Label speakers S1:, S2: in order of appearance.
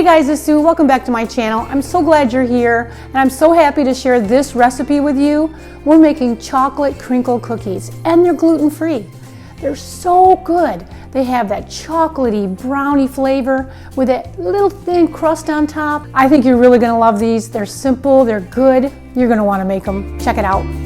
S1: Hey guys, it's Sue. Welcome back to my channel. I'm so glad you're here, and I'm so happy to share this recipe with you. We're making chocolate crinkle cookies, and they're gluten-free. They're so good. They have that chocolatey brownie flavor with that little thin crust on top. I think you're really gonna love these. They're simple, they're good. You're gonna wanna make them. Check it out.